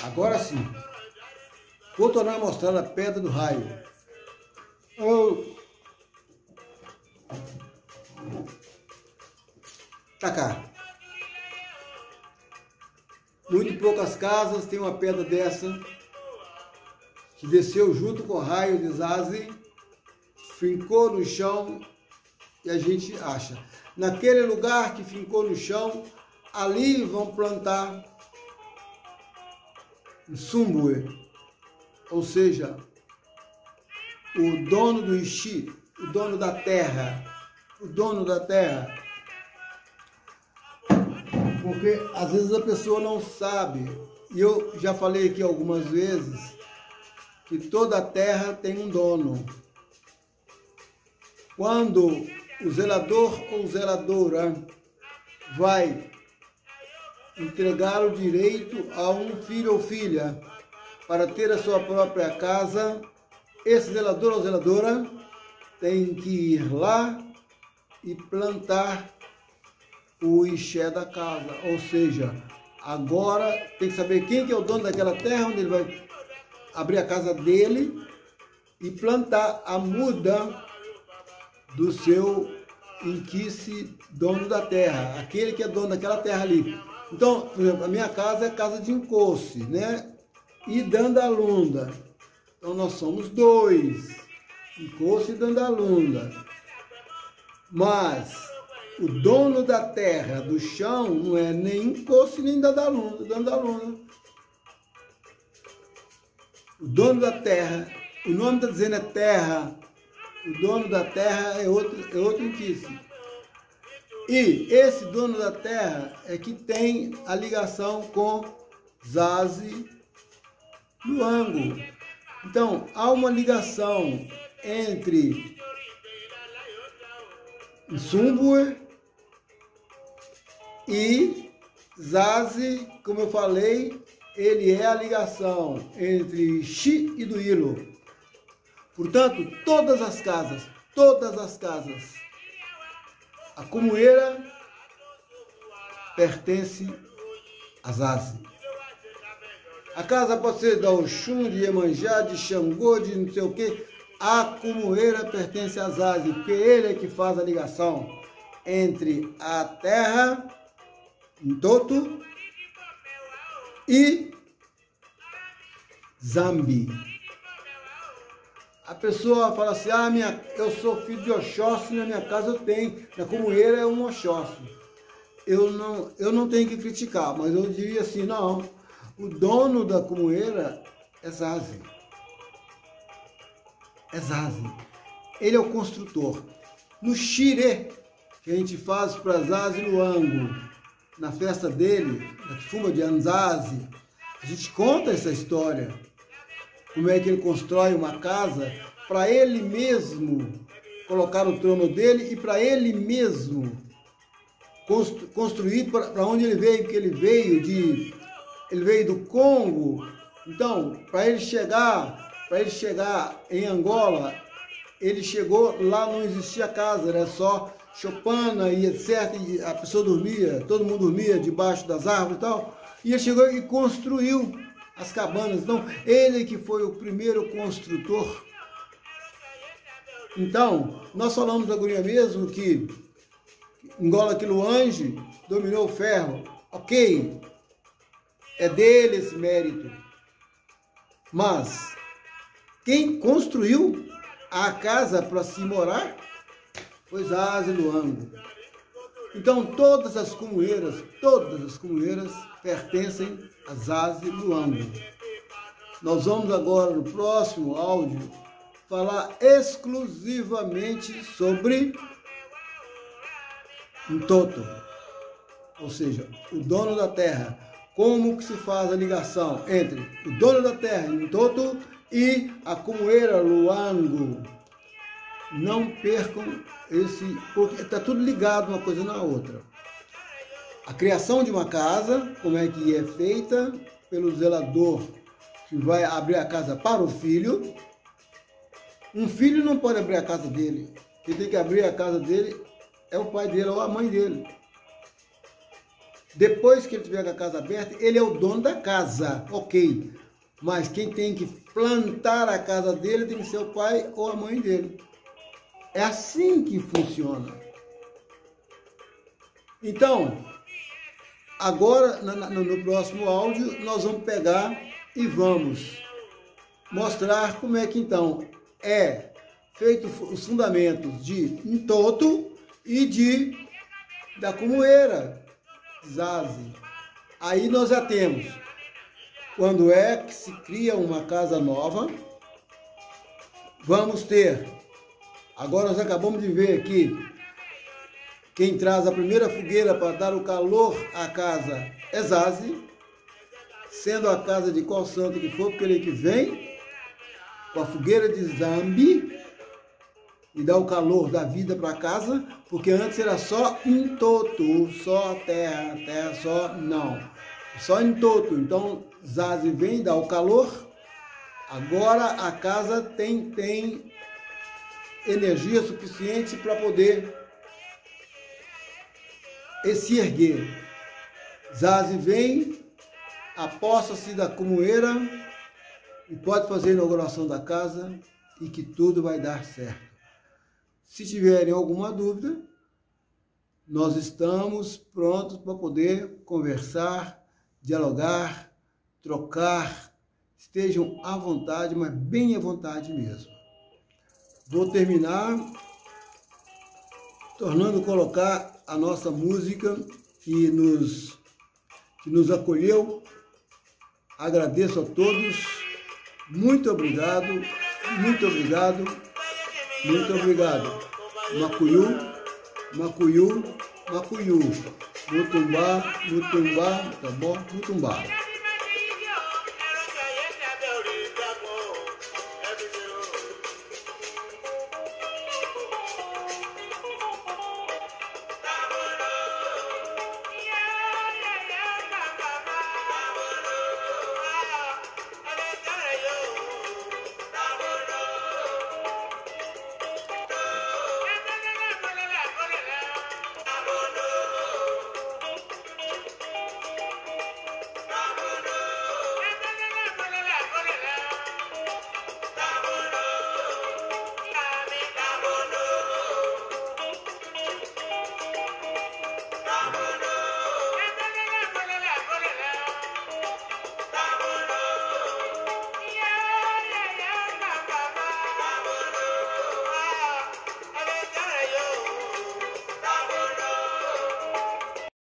Agora sim, vou tornar a mostrar a pedra do raio. Oh. Tá cá. Muito poucas casas tem uma pedra dessa que desceu junto com o raio de Zazi, fincou no chão e a gente acha. Naquele lugar que fincou no chão, ali vão plantar Sumbue, ou seja, o dono do Ixi, o dono da terra, porque às vezes a pessoa não sabe, e eu já falei aqui algumas vezes, que toda a terra tem um dono. Quando o zelador ou zeladora vai entregar o direito a um filho ou filha para ter a sua própria casa, esse zelador ou zeladora tem que ir lá e plantar o ixé da casa. Ou seja, agora tem que saber quem que é o dono daquela terra, onde ele vai abrir a casa dele e plantar a muda do seu inquice dono da terra, aquele que é dono daquela terra ali. Então, por exemplo, a minha casa é casa de encosse, né? E Dandalunda. Então nós somos dois, encosse e Dandalunda. Mas o dono da terra, do chão, não é nem encosse nem Dandalunda. O dono da terra, o nome está dizendo é terra, o dono da terra é outro inquice. E esse dono da terra é que tem a ligação com Zazi Luango. Então, há uma ligação entre Sumbue e Zazi, como eu falei, ele é a ligação entre Xi e Duilo. Portanto, todas as casas, a Comoeira pertence a Zazi. A casa pode ser da Oxum, de Iemanjá, de Xangô, de não sei o quê. A Comoeira pertence a Zazi, porque ele é que faz a ligação entre a terra, Ntoto, e Zambi. A pessoa fala assim, eu sou filho de Oxóssi, na minha casa eu tenho, na Comoeira é um Oxóssi. Eu não tenho que criticar, mas eu diria assim, não, o dono da Comoeira é Zazi. É Zazi. Ele é o construtor. No xirê, que a gente faz para Zazi Luango, na festa dele, na Fuma de Anzazi, a gente conta essa história. Como é que ele constrói uma casa para ele mesmo colocar o trono dele e para ele mesmo construir para onde ele veio, porque ele veio do Congo. Então, para ele chegar em Angola, ele chegou lá, não existia casa, era só chopana e etc. E a pessoa dormia, todo mundo dormia debaixo das árvores e tal. E ele chegou e construiu as cabanas. Então, ele que foi o primeiro construtor. Então, nós falamos agora mesmo que Ngola Quiluange dominou o ferro. Ok, é dele esse mérito. Mas quem construiu a casa para se morar foi Zazi Luango. Então, todas as comoeiras pertencem a Zazi Luango. Nós vamos agora, no próximo áudio, falar exclusivamente sobre Ntoto, ou seja, o dono da terra. Como que se faz a ligação entre o dono da terra, Ntoto, e a Comoeira Luango. Não percam porque está tudo ligado uma coisa na outra. A criação de uma casa, como é que é feita pelo zelador que vai abrir a casa para o filho. Um filho não pode abrir a casa dele. Quem tem que abrir a casa dele é o pai dele ou a mãe dele. Depois que ele tiver com a casa aberta, ele é o dono da casa, ok. Mas quem tem que plantar a casa dele tem que ser o pai ou a mãe dele. É assim que funciona. Então, agora, no próximo áudio, nós vamos pegar e vamos mostrar como é que, então, é feito os fundamentos de entoto e da camoeira, zaze. Aí nós já temos quando é que se cria uma casa nova. Vamos ter, agora nós acabamos de ver aqui, quem traz a primeira fogueira para dar o calor à casa é zaze, sendo a casa de qual santo que for, porque ele que vem com a fogueira de Zambi e dá o calor da vida para casa, porque antes era só entoto, só terra, só não, só entoto. Então zaze vem, dá o calor. Agora a casa tem energia suficiente para poder se erguer. Zaze vem, aposta-se da camoeira e pode fazer a inauguração da casa e que tudo vai dar certo. Se tiverem alguma dúvida, nós estamos prontos para poder conversar, dialogar, trocar. Estejam à vontade, mas bem à vontade mesmo. Vou terminar colocar a nossa música que nos acolheu. Agradeço a todos. Muito obrigado, muito obrigado, muito obrigado. Macuyu, macuyu, macuyu. Mutumbá, mutumbá, tá bom? Mutumbá.